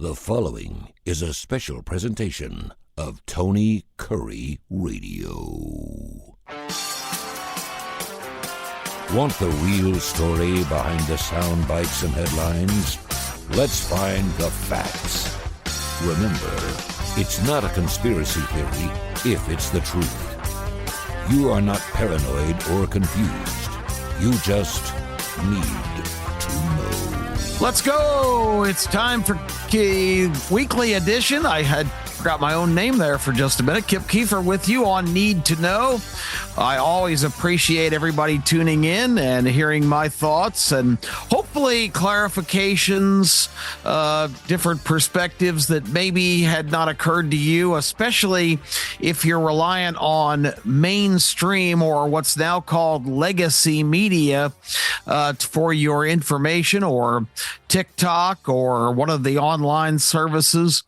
The following is a special presentation of Tony Kurre Radio. Want the real story behind the sound bites and headlines? Let's find the facts. Remember, it's not a conspiracy theory if it's the truth. You are not paranoid or confused. You just need to know. Let's go. It's time for weekly edition. I had forgot my own name there for just a minute. Kip Keefer with you on Need to Know. I always appreciate everybody tuning in and hearing my thoughts and hopefully clarifications, different perspectives that maybe had not occurred to you, especially if you're reliant on mainstream or what's now called legacy media for your information, or TikTok or one of the online services.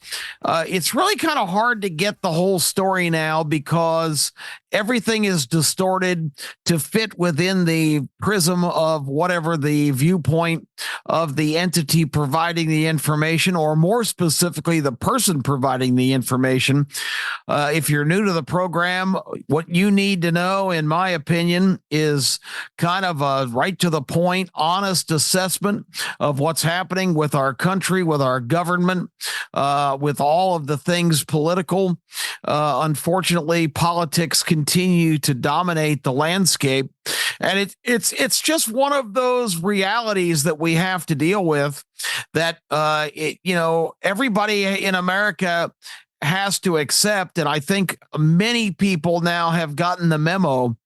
It's really kind of hard to get the whole story now because everything is distorted to fit within the prism of whatever the viewpoint of the entity providing the information, or more specifically, the person providing the information. If you're new to the program, what you need to know, in my opinion, is kind of a right to the point, honest assessment of what's happening with our country, with our government, with all of the things political. Unfortunately, politics continue to dominate the landscape, and it's just one of those realities that we have to deal with. That everybody in America has to accept, and I think many people now have gotten the memo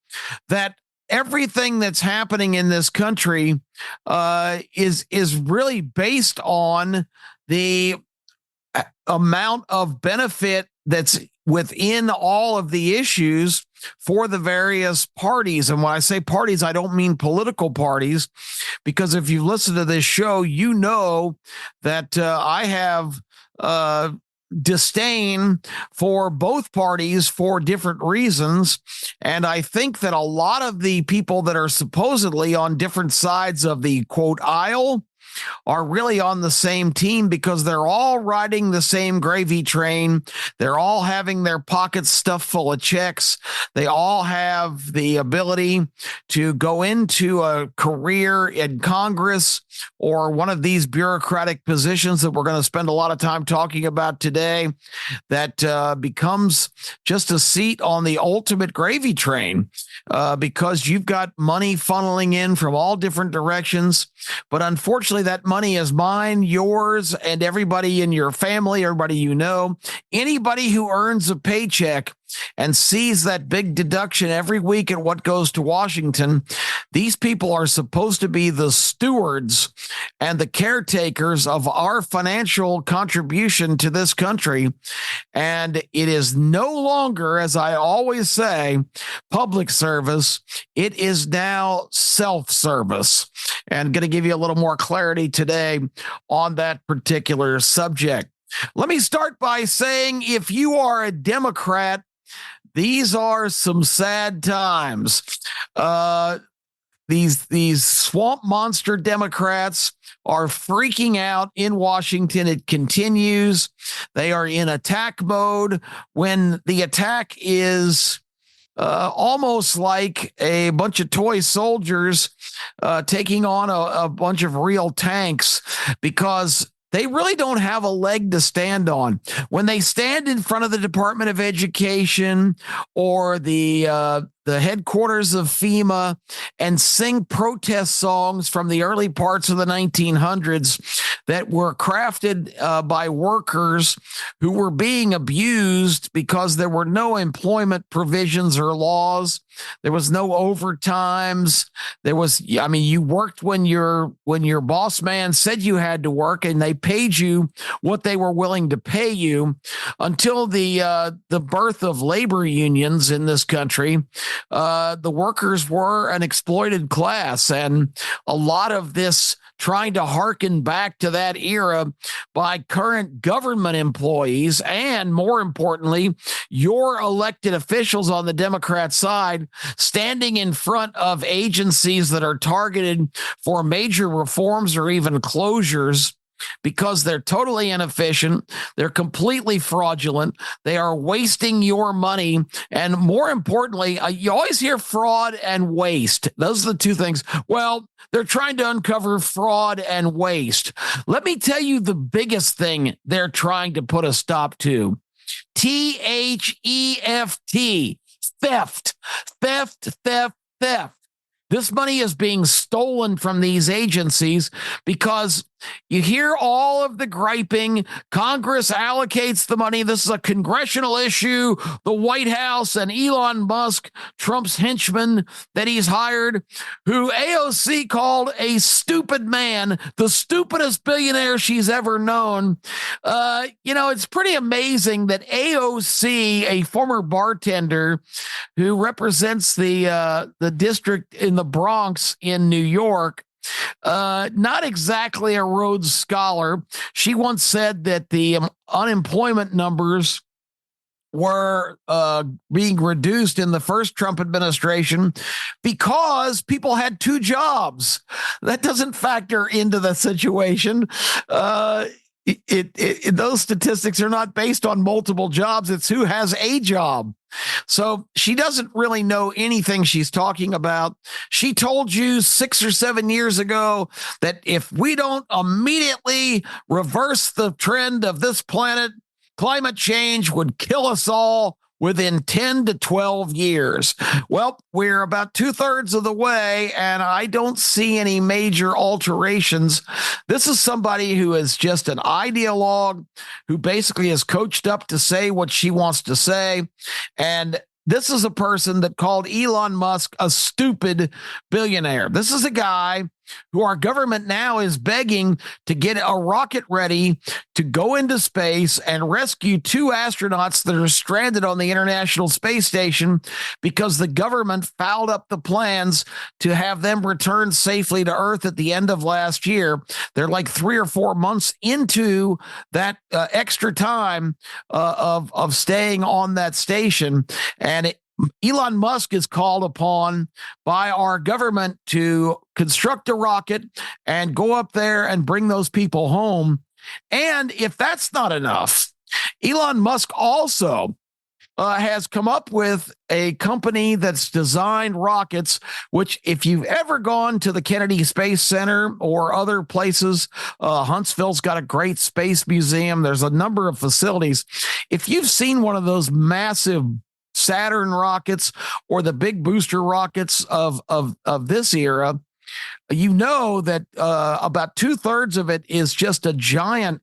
that everything that's happening in this country is really based on the amount of benefit that's within all of the issues for the various parties. And when I say parties, I don't mean political parties, because if you listen to this show, you know that I have disdain for both parties for different reasons. And I think that a lot of the people that are supposedly on different sides of the quote aisle are really on the same team, because they're all riding the same gravy train. They're all having their pockets stuffed full of checks. They all have the ability to go into a career in Congress or one of these bureaucratic positions that we're going to spend a lot of time talking about today, that becomes just a seat on the ultimate gravy train, because you've got money funneling in from all different directions. But unfortunately, that money is mine, yours, and everybody in your family, everybody you know. Anybody who earns a paycheck and sees that big deduction every week at what goes to Washington, these people are supposed to be the stewards and the caretakers of our financial contribution to this country. And it is no longer, as I always say, public service. It is now self-service. And going to give you a little more clarity today on that particular subject. Let me start by saying, if you are a Democrat, these are some sad times. These swamp monster Democrats are freaking out in Washington. It continues. They are in attack mode when the attack is almost like a bunch of toy soldiers taking on a bunch of real tanks, because they really don't have a leg to stand on. When they stand in front of the Department of Education or the headquarters of FEMA and sing protest songs from the early parts of the 1900s that were crafted by workers who were being abused because there were no employment provisions or laws. There was no overtimes. You worked when your boss man said you had to work, and they paid you what they were willing to pay you, until the birth of labor unions in this country. The workers were an exploited class, and a lot of this trying to hearken back to that era by current government employees, and more importantly, your elected officials on the Democrat side, standing in front of agencies that are targeted for major reforms or even closures. because they're totally inefficient. They're completely fraudulent. They are wasting your money. And more importantly, you always hear fraud and waste. Those are the two things. Well, they're trying to uncover fraud and waste. Let me tell you the biggest thing they're trying to put a stop to. THEFT. Theft, theft, theft, theft. This money is being stolen from these agencies because you hear all of the griping. Congress allocates the money. This is a congressional issue. The White House and Elon Musk, Trump's henchman that he's hired, who AOC called a stupid man, the stupidest billionaire she's ever known. It's pretty amazing that AOC, a former bartender who represents the district in the Bronx in New York, not exactly a Rhodes Scholar. She once said that the unemployment numbers were being reduced in the first Trump administration because people had two jobs. That doesn't factor into the situation. Those statistics are not based on multiple jobs. It's who has a job. So she doesn't really know anything she's talking about. She told you 6 or 7 years ago that if we don't immediately reverse the trend of this planet, climate change would kill us all within 10 to 12 years. Well, we're about 2/3 of the way, and I don't see any major alterations. This is somebody who is just an ideologue who basically is coached up to say what she wants to say. And this is a person that called Elon Musk a stupid billionaire. This is a guy who our government now is begging to get a rocket ready to go into space and rescue 2 astronauts that are stranded on the International Space Station because the government fouled up the plans to have them return safely to Earth at the end of last year. They're like 3 or 4 months into that extra time of staying on that station. And Elon Musk is called upon by our government to construct a rocket and go up there and bring those people home. And if that's not enough, Elon Musk also has come up with a company that's designed rockets, which if you've ever gone to the Kennedy Space Center or other places, Huntsville's got a great space museum. There's a number of facilities. If you've seen one of those massive Saturn rockets or the big booster rockets of this era, you know that about 2/3 of it is just a giant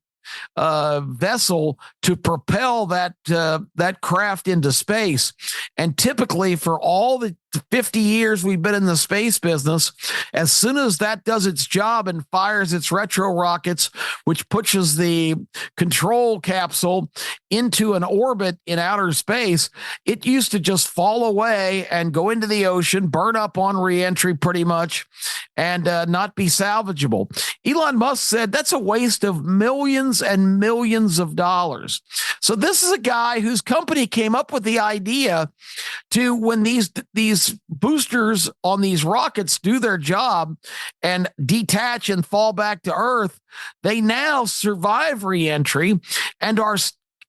vessel to propel that craft into space. And typically for all the 50 years we've been in the space business, as soon as that does its job and fires its retro rockets, which pushes the control capsule into an orbit in outer space, it used to just fall away and go into the ocean, burn up on reentry pretty much, and not be salvageable. Elon Musk said that's a waste of millions and millions of dollars. So this is a guy whose company came up with the idea to, when these boosters on these rockets do their job and detach and fall back to Earth, they now survive reentry and are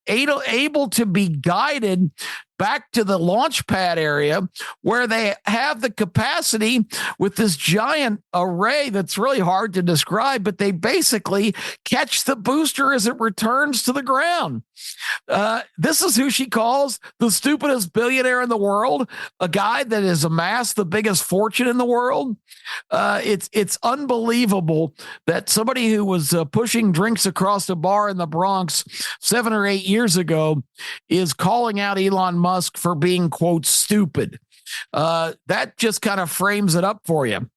able to be guided back to the launch pad area where they have the capacity with this giant array that's really hard to describe, but they basically catch the booster as it returns to the ground. This is who she calls the stupidest billionaire in the world, a guy that has amassed the biggest fortune in the world. It's unbelievable that somebody who was pushing drinks across a bar in the Bronx 7 or 8 years ago is calling out Elon Musk for being, quote, stupid. That just kind of frames it up for you.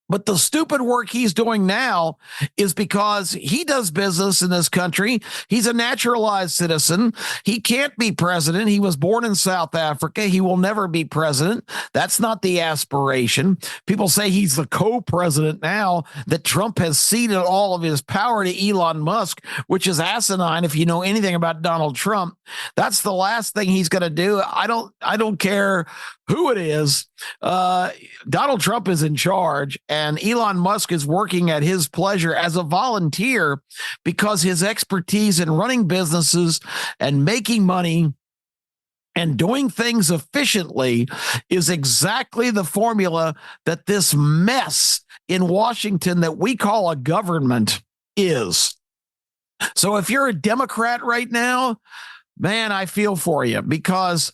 But the stupid work he's doing now is because he does business in this country. He's a naturalized citizen. He can't be president. He was born in South Africa. He will never be president. That's not the aspiration. People say he's the co-president now, that Trump has ceded all of his power to Elon Musk, which is asinine. If you know anything about Donald Trump, that's the last thing he's going to do. I don't care who it is. Donald Trump is in charge, and Elon Musk is working at his pleasure as a volunteer because his expertise in running businesses and making money and doing things efficiently is exactly the formula that this mess in Washington that we call a government is. So if you're a Democrat right now, man, I feel for you, because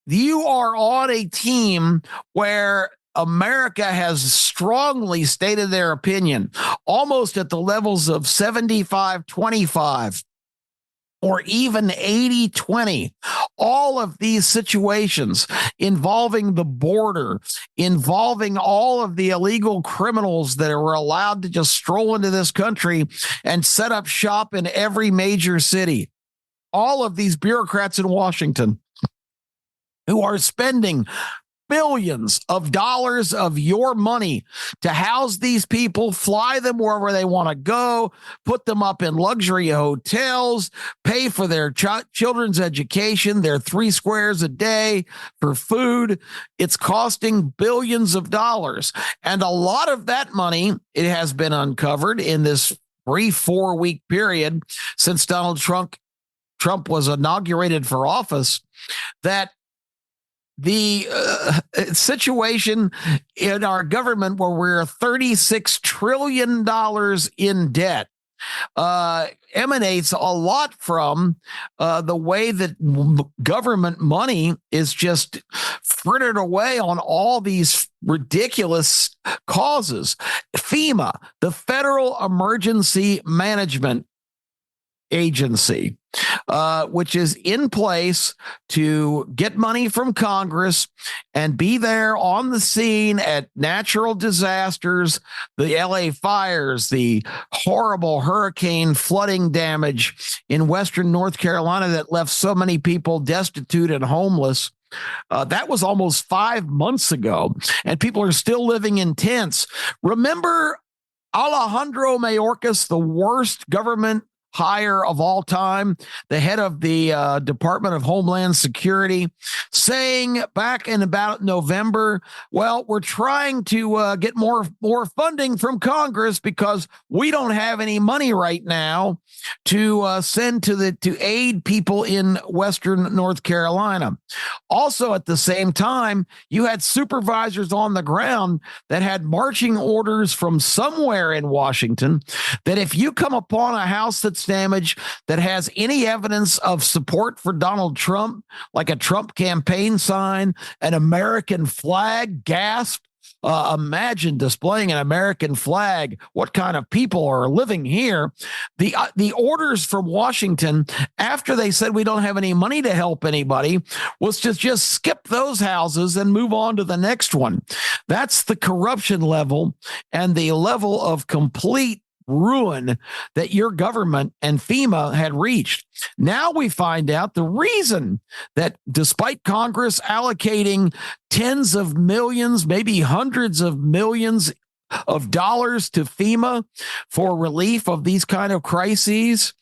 you are on a team where America has strongly stated their opinion, almost at the levels of 75-25. Or even 80-20, all of these situations involving the border, involving all of the illegal criminals that were allowed to just stroll into this country and set up shop in every major city. All of these bureaucrats in Washington who are spending billions of dollars of your money to house these people, fly them wherever they want to go, put them up in luxury hotels, pay for their children's education, their 3 squares a day for food. It's costing billions of dollars. And a lot of that money, it has been uncovered in this brief 4-week period since Donald Trump was inaugurated for office, that the situation in our government where we're $36 trillion in debt emanates a lot from the way that government money is just frittered away on all these ridiculous causes. FEMA, the Federal Emergency Management Agency, which is in place to get money from Congress and be there on the scene at natural disasters, the LA fires, the horrible hurricane flooding damage in Western North Carolina that left so many people destitute and homeless. That was almost 5 months ago, and people are still living in tents. Remember Alejandro Mayorkas, the worst government hire of all time, the head of the Department of Homeland Security, saying back in about November, well, we're trying to get more funding from Congress because we don't have any money right now to send to aid people in Western North Carolina. Also, at the same time, you had supervisors on the ground that had marching orders from somewhere in Washington that if you come upon a house that's damage that has any evidence of support for Donald Trump, like a Trump campaign sign, an American flag, gasp. Imagine displaying an American flag. What kind of people are living here? The orders from Washington, after they said we don't have any money to help anybody, was to just skip those houses and move on to the next one. That's the corruption level and the level of complete ruin that your government and FEMA had reached. Now we find out the reason that despite Congress allocating tens of millions, maybe hundreds of millions of dollars to FEMA for relief of these kind of crises,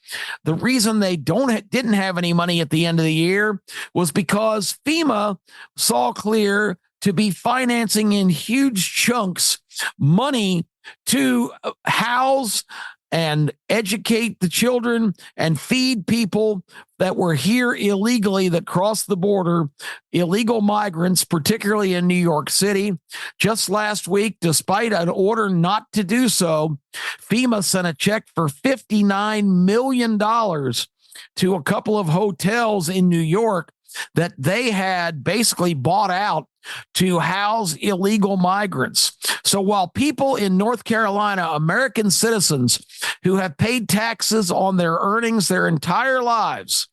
the reason they didn't have any money at the end of the year was because FEMA saw clear to be financing in huge chunks money to house and educate the children and feed people that were here illegally, that crossed the border, illegal migrants, particularly in New York City. Just last week, despite an order not to do so, FEMA sent a check for $59 million to a couple of hotels in New York that they had basically bought out to house illegal migrants. So while people in North Carolina, American citizens who have paid taxes on their earnings their entire lives,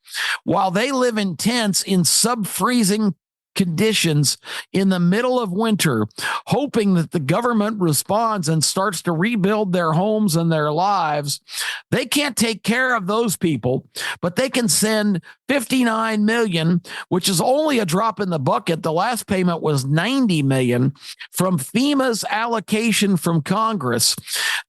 while they live in tents in sub-freezing conditions in the middle of winter, hoping that the government responds and starts to rebuild their homes and their lives, they can't take care of those people, but they can send $59 million, which is only a drop in the bucket. The last payment was $90 million from FEMA's allocation from Congress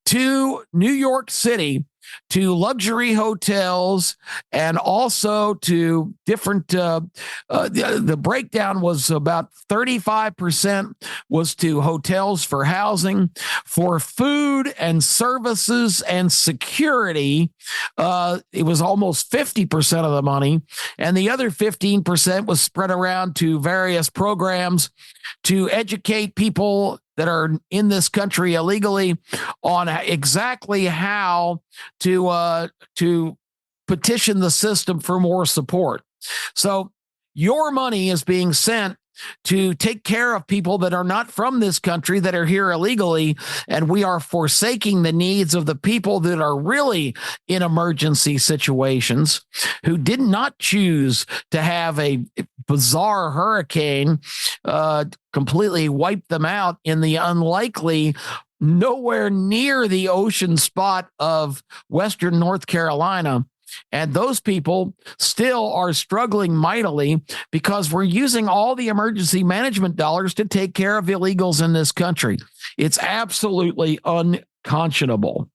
to New York City to luxury hotels and also to different, the breakdown was about 35% was to hotels for housing, for food and services and security. It was almost 50% of the money. And the other 15% was spread around to various programs to educate people that are in this country illegally on exactly how to petition the system for more support. So your money is being sent to take care of people that are not from this country, that are here illegally, and we are forsaking the needs of the people that are really in emergency situations, who did not choose to have a bizarre hurricane completely wipe them out in the unlikely, nowhere near the ocean spot of Western North Carolina. And those people still are struggling mightily because we're using all the emergency management dollars to take care of illegals in this country. It's absolutely unconscionable.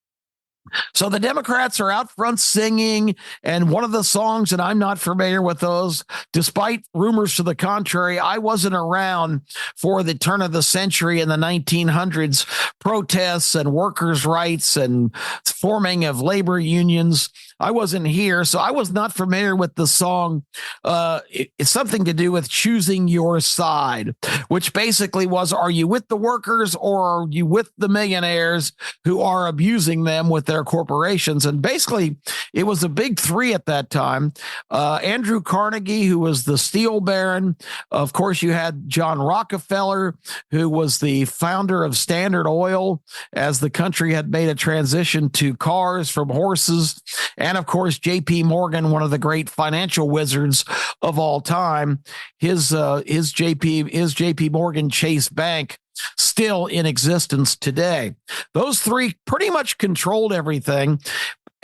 So the Democrats are out front singing, and one of the songs, and I'm not familiar with those, despite rumors to the contrary. I wasn't around for the turn of the century in the 1900s, protests and workers' rights and forming of labor unions. I wasn't here, so I was not familiar with the song. It's something to do with choosing your side, which basically was, are you with the workers or are you with the millionaires who are abusing them with their corporations? And basically, it was a big three at that time. Andrew Carnegie, who was the steel baron. Of course, you had John Rockefeller, who was the founder of Standard Oil as the country had made a transition to cars from horses. And of course, J.P. Morgan, one of the great financial wizards of all time, his J.P. Morgan Chase Bank, still in existence today. Those three pretty much controlled everything.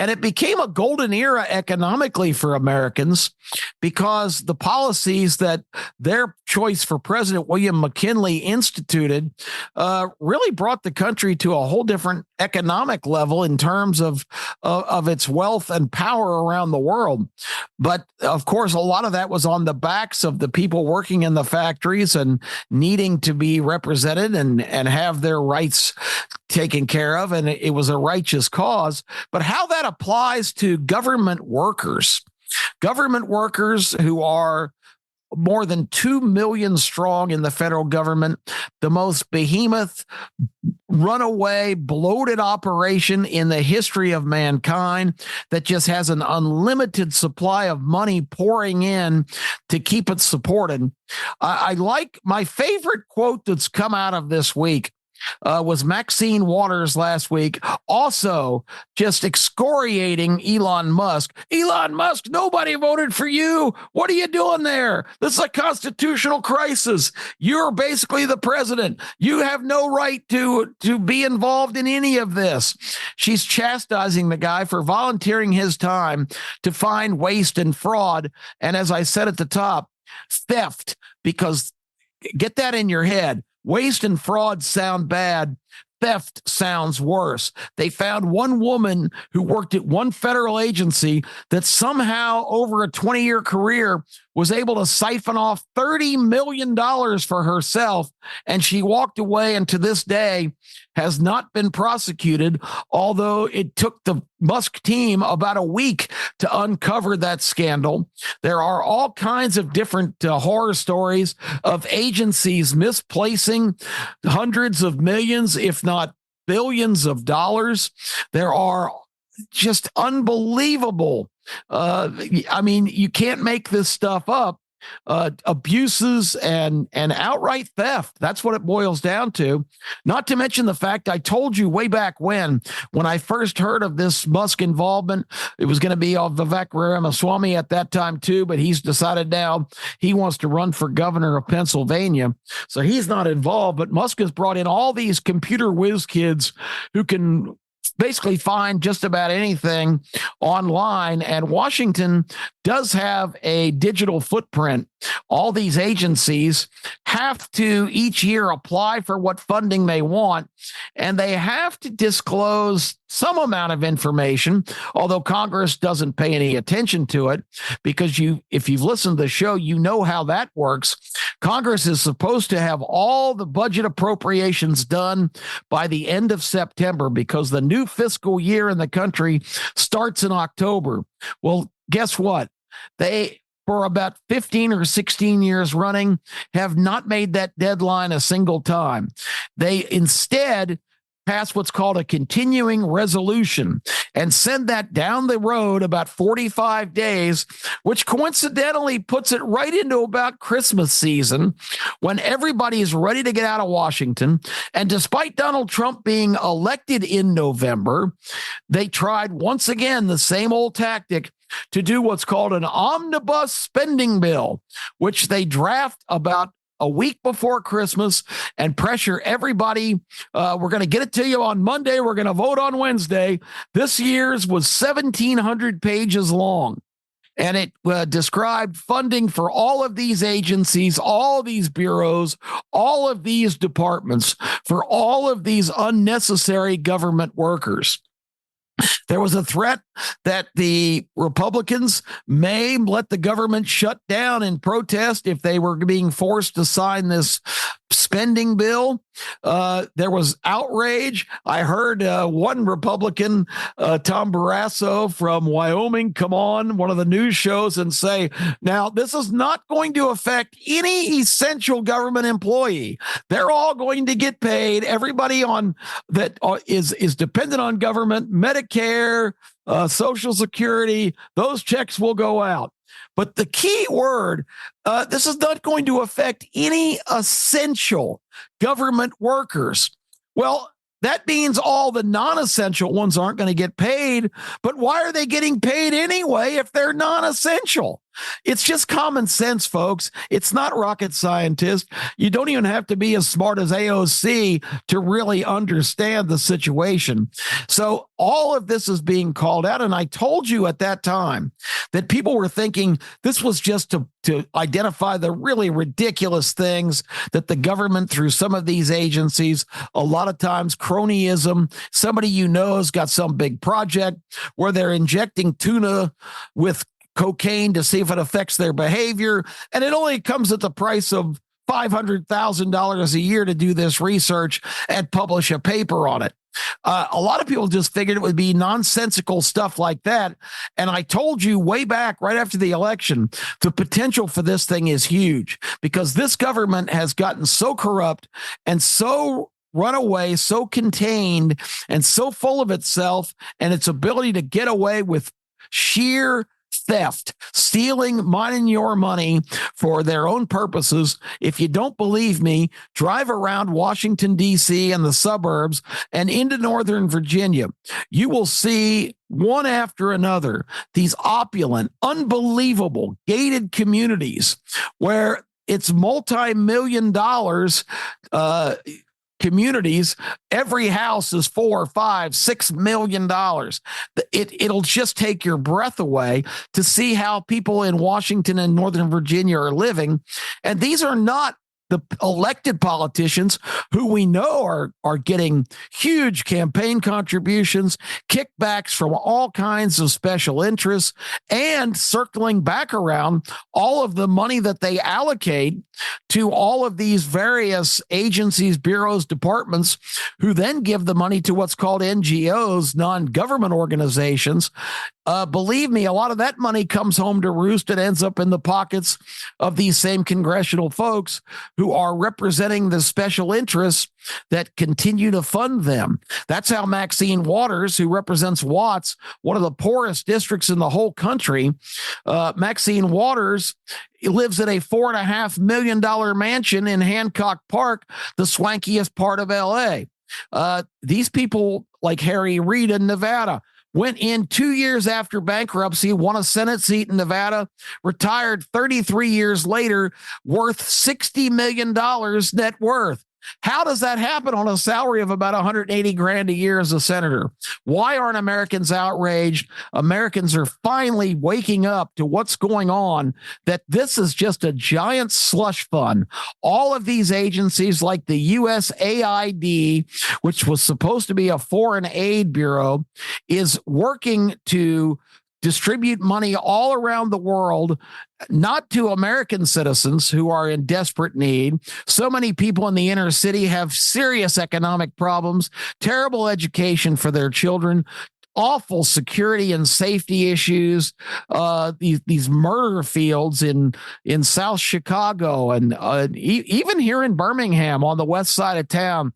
And it became a golden era economically for Americans because the policies that their choice for President William McKinley instituted really brought the country to a whole different economic level in terms of its wealth and power around the world. But of course, a lot of that was on the backs of the people working in the factories and needing to be represented and have their rights taken care of. And it was a righteous cause. But how that applies to government workers who are more than 2 million strong in the federal government, the most behemoth, runaway, bloated operation in the history of mankind that just has an unlimited supply of money pouring in to keep it supported. I like my favorite quote that's come out of this week. Was Maxine Waters last week, also just excoriating Elon Musk. Elon Musk, nobody voted for you. What are you doing there? This is a constitutional crisis. You're basically the president. You have no right to be involved in any of this. She's chastising the guy for volunteering his time to find waste and fraud. And as I said at the top, theft, because get that in your head. Waste and fraud sound bad. Theft sounds worse. They found one woman who worked at one federal agency that somehow over a 20-year career was able to siphon off $30 million for herself. And she walked away and to this day has not been prosecuted, although it took the Musk team about a week to uncover that scandal. There are all kinds of different horror stories of agencies misplacing hundreds of millions, if not billions of dollars. There are just unbelievable. I mean, you can't make this stuff up. Abuses and outright theft. That's what it boils down to. Not to mention the fact I told you way back when I first heard of this Musk involvement, it was going to be Vivek Ramaswamy at that time too, but he's decided now he wants to run for governor of Pennsylvania. So he's not involved, but Musk has brought in all these computer whiz kids who can basically find just about anything online. And Washington does have a digital footprint. All these agencies have to each year apply for what funding they want, and they have to disclose some amount of information, although Congress doesn't pay any attention to it, because if you've listened to the show, you know how that works. Congress is supposed to have all the budget appropriations done by the end of September, because the new fiscal year in the country starts in October. Well, guess what? They, for about 15 or 16 years running, have not made that deadline a single time. They instead pass what's called a continuing resolution and send that down the road about 45 days, which coincidentally puts it right into about Christmas season, when everybody is ready to get out of Washington. And despite Donald Trump being elected in November, they tried once again the same old tactic to do what's called an omnibus spending bill, which they draft about a week before Christmas and pressure everybody. We're going to get it to you on Monday. We're going to vote on Wednesday. This year's was 1,700 pages long. And it described funding for all of these agencies, all of these bureaus, all of these departments, for all of these unnecessary government workers. There was a threat that the Republicans may let the government shut down in protest if they were being forced to sign this spending bill. There was outrage. I heard one Republican, Tom Barrasso from Wyoming, come on one of the news shows and say, now, this is not going to affect any essential government employee. They're all going to get paid. Everybody on that is dependent on government, Medicare, Social Security, those checks will go out. But the key word, this is not going to affect any essential government workers. Well, that means all the non-essential ones aren't going to get paid. But why are they getting paid anyway if they're non-essential? It's just common sense, folks. It's not rocket scientist. You don't even have to be as smart as AOC to really understand the situation. So all of this is being called out. And I told you at that time that people were thinking this was just to identify the really ridiculous things that the government, through some of these agencies, a lot of times cronyism, somebody you know has got some big project where they're injecting tuna with cocaine to see if it affects their behavior. And it only comes at the price of $500,000 a year to do this research and publish a paper on it. A lot of people just figured it would be nonsensical stuff like that. And I told you way back, right after the election, the potential for this thing is huge, because this government has gotten so corrupt and so run away, so contained and so full of itself and its ability to get away with sheer theft, stealing mine and your money for their own purposes. If you don't believe me, drive around Washington, D.C. and the suburbs and into Northern Virginia. You will see one after another these opulent, unbelievable gated communities where it's multi-million dollars communities. Every house is $4, $5, $6 million. It'll just take your breath away to see how people in Washington and Northern Virginia are living. And these are not the elected politicians who we know are getting huge campaign contributions, kickbacks from all kinds of special interests, and circling back around all of the money that they allocate to all of these various agencies, bureaus, departments, who then give the money to what's called NGOs, non-government organizations. Believe me, a lot of that money comes home to roost and ends up in the pockets of these same congressional folks who are representing the special interests that continue to fund them. That's how Maxine Waters, who represents Watts, one of the poorest districts in the whole country, Maxine Waters lives in a $4.5 million mansion in Hancock Park, the swankiest part of LA. These people, like Harry Reid in Nevada, went in 2 years after bankruptcy, won a Senate seat in Nevada, retired 33 years later, worth $60 million net worth. How does that happen on a salary of about 180 grand a year as a senator? Why aren't Americans outraged? Americans are finally waking up to what's going on, that this is just a giant slush fund. All of these agencies like the USAID, which was supposed to be a foreign aid bureau, is working to distribute money all around the world, not to American citizens who are in desperate need. So many people in the inner city have serious economic problems, terrible education for their children, awful security and safety issues, these murder fields in South Chicago, and even here in Birmingham on the west side of town.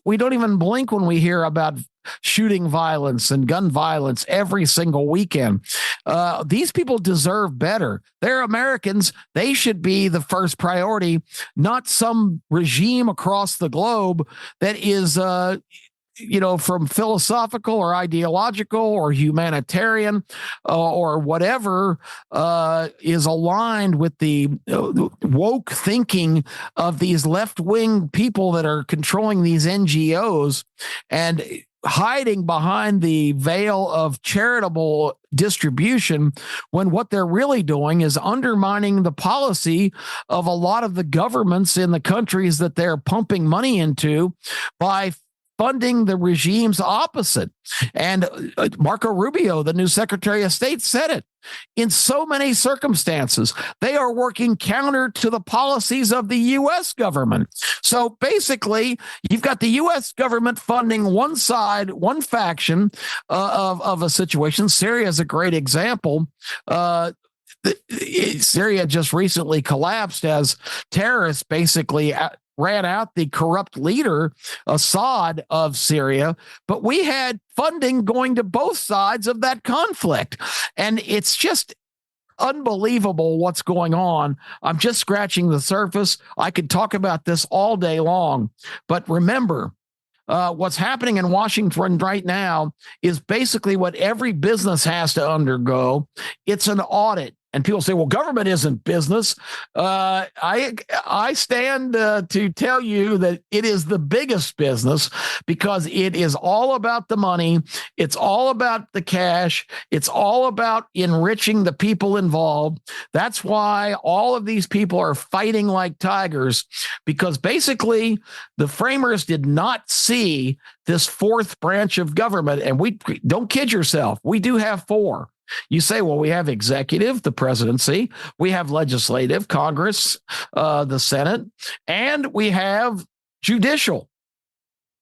We don't even blink when we hear about shooting violence and gun violence every single weekend. These people deserve better. They're Americans. They should be the first priority, not some regime across the globe that is from philosophical or ideological or humanitarian or whatever is aligned with the woke thinking of these left-wing people that are controlling these NGOs and hiding behind the veil of charitable distribution, when what they're really doing is undermining the policy of a lot of the governments in the countries that they're pumping money into by funding the regimes opposite. And Marco Rubio, the new Secretary of State, said it. In so many circumstances, they are working counter to the policies of the U.S. government. So basically, you've got the U.S. government funding one side, one faction of a situation. Syria is a great example. Syria just recently collapsed as terrorists basically ran out the corrupt leader, Assad, of Syria, but we had funding going to both sides of that conflict. And it's just unbelievable what's going on. I'm just scratching the surface. I could talk about this all day long, but remember, what's happening in Washington right now is basically what every business has to undergo. It's an audit. And people say, well, government isn't business. I stand to tell you that it is the biggest business, because it is all about the money. It's all about the cash. It's all about enriching the people involved. That's why all of these people are fighting like tigers, because basically the framers did not see this fourth branch of government. And we don't kid yourself. We do have four. You say, well, we have executive, the presidency, we have legislative, Congress, the Senate, and we have judicial,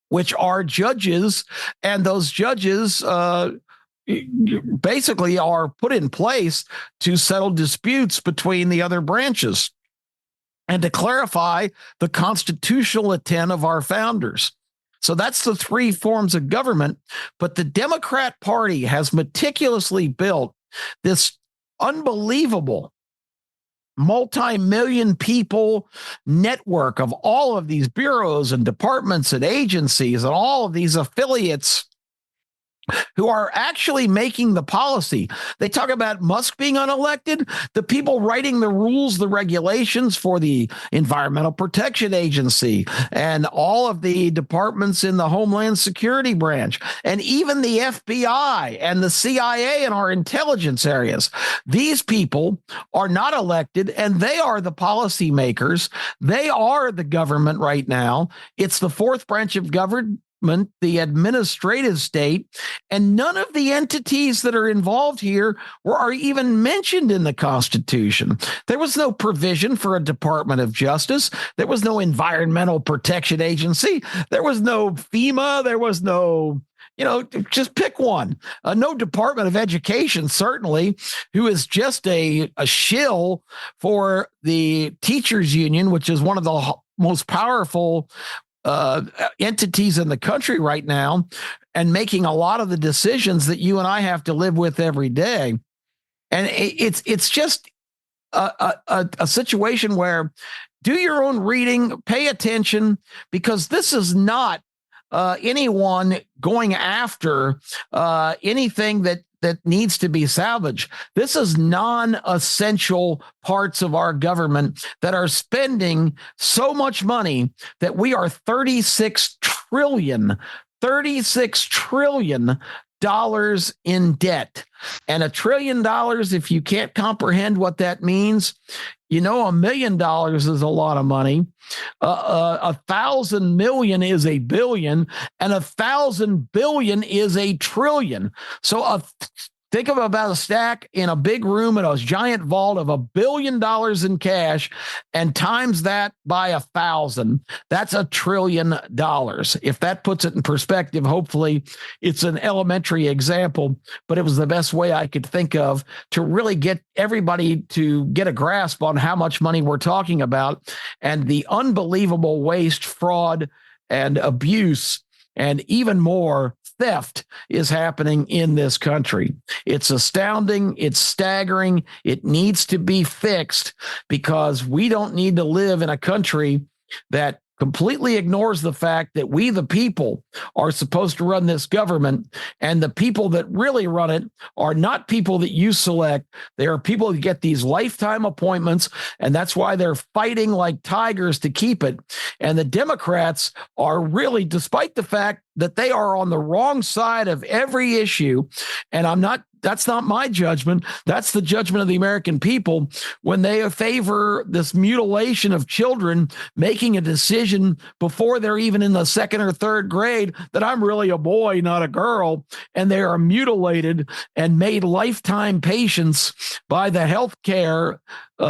which are judges. And those judges basically are put in place to settle disputes between the other branches and to clarify the constitutional intent of our founders. So that's the three forms of government. But the Democrat Party has meticulously built this unbelievable multi-million people network of all of these bureaus and departments and agencies and all of these affiliates who are actually making the policy. They talk about Musk being unelected. The people writing the rules, the regulations for the Environmental Protection Agency and all of the departments in the Homeland Security branch, and even the FBI and the CIA in our intelligence areas. These people are not elected, and they are the policy makers. They are the government right now. It's the fourth branch of government, the administrative state, and none of the entities that are involved here are even mentioned in the Constitution. There was no provision for a Department of Justice. There was no Environmental Protection Agency. There was no FEMA. There was no, just pick one. No Department of Education, certainly, who is just a shill for the teachers union, which is one of the most powerful entities in the country right now, and making a lot of the decisions that you and I have to live with every day. And it's just a situation where do your own reading, pay attention, because this is not anyone going after anything that that needs to be salvaged. This is non-essential parts of our government that are spending so much money that we are $36 trillion dollars in debt. And $1 trillion, if you can't comprehend what that means, $1 million is a lot of money. 1,000 million is a billion, and 1,000 billion is a trillion. So think of about a stack in a big room in a giant vault of $1 billion in cash, and times that by 1,000. That's $1 trillion. If that puts it in perspective, hopefully it's an elementary example, but it was the best way I could think of to really get everybody to get a grasp on how much money we're talking about and the unbelievable waste, fraud, and abuse, and even more theft is happening in this country. It's astounding. It's staggering. It needs to be fixed because we don't need to live in a country that completely ignores the fact that we, the people, are supposed to run this government, and the people that really run it are not people that you select. They are people that get these lifetime appointments, and that's why they're fighting like tigers to keep it. And the Democrats are really, despite the fact that they are on the wrong side of every issue, and that's not my judgment. That's the judgment of the American people when they favor this mutilation of children, making a decision before they're even in the second or third grade that I'm really a boy, not a girl. And they are mutilated and made lifetime patients by the healthcare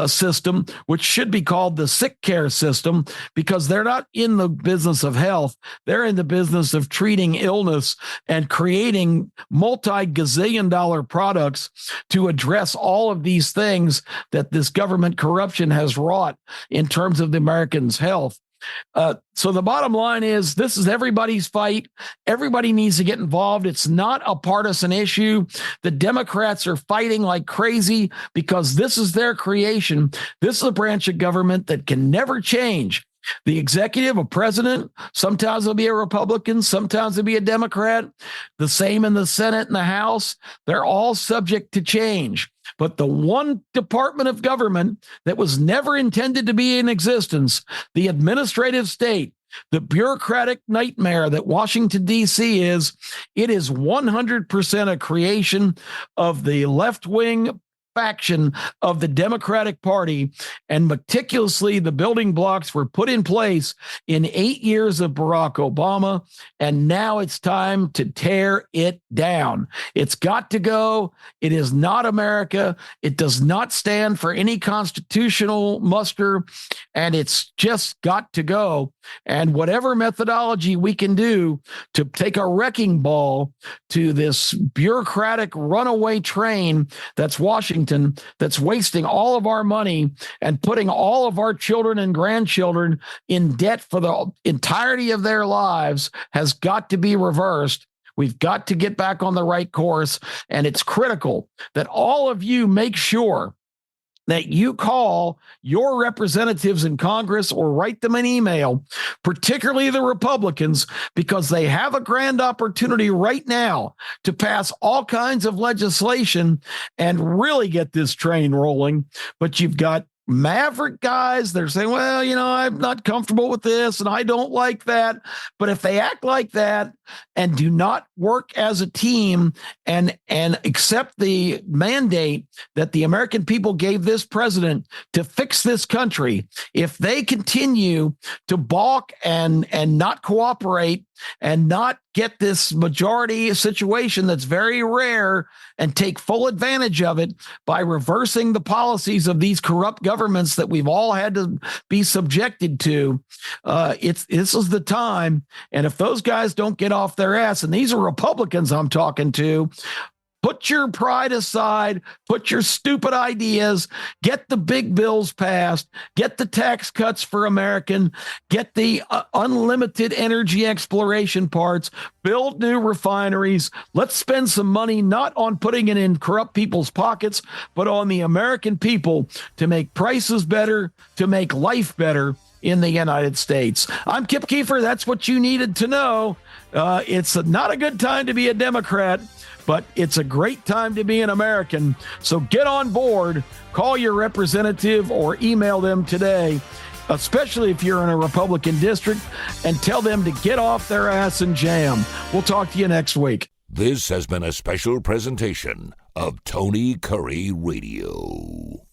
system, which should be called the sick care system, because they're not in the business of health. They're in the business of treating illness and creating multi-gazillion dollar products to address all of these things that this government corruption has wrought in terms of the Americans' health. So the bottom line is this is everybody's fight. Everybody needs to get involved. It's not a partisan issue. The Democrats are fighting like crazy because this is their creation. This is a branch of government that can never change. The executive, a president, sometimes it'll be a Republican, sometimes it'll be a Democrat. The same in the Senate and the House. They're all subject to change. But the one department of government that was never intended to be in existence, the administrative state, the bureaucratic nightmare that Washington, D.C. is, it is 100% a creation of the left-wing faction of the Democratic Party, and meticulously the building blocks were put in place in 8 years of Barack Obama, and now it's time to tear it down. It's got to go. It is not America. It does not stand for any constitutional muster, and it's just got to go. And whatever methodology we can do to take a wrecking ball to this bureaucratic runaway train that's Washington, that's wasting all of our money and putting all of our children and grandchildren in debt for the entirety of their lives, has got to be reversed. We've got to get back on the right course. And it's critical that all of you make sure that you call your representatives in Congress or write them an email, particularly the Republicans, because they have a grand opportunity right now to pass all kinds of legislation and really get this train rolling. But you've got maverick guys, they're saying, well, I'm not comfortable with this and I don't like that. But if they act like that and do not work as a team and accept the mandate that the American people gave this president to fix this country, if they continue to balk and not cooperate and not get this majority situation that's very rare and take full advantage of it by reversing the policies of these corrupt governments that we've all had to be subjected to, this is the time. And if those guys don't get off their ass, and these are Republicans I'm talking to, put your pride aside, put your stupid ideas, get the big bills passed, get the tax cuts for American, get the unlimited energy exploration parts, build new refineries. Let's spend some money not on putting it in corrupt people's pockets, but on the American people to make prices better, to make life better in the United States. I'm Kip Keefer. That's what you needed to know. It's not a good time to be a Democrat, but it's a great time to be an American. So get on board, call your representative or email them today, especially if you're in a Republican district, and tell them to get off their ass and jam. We'll talk to you next week. This has been a special presentation of Tony Kurre Radio.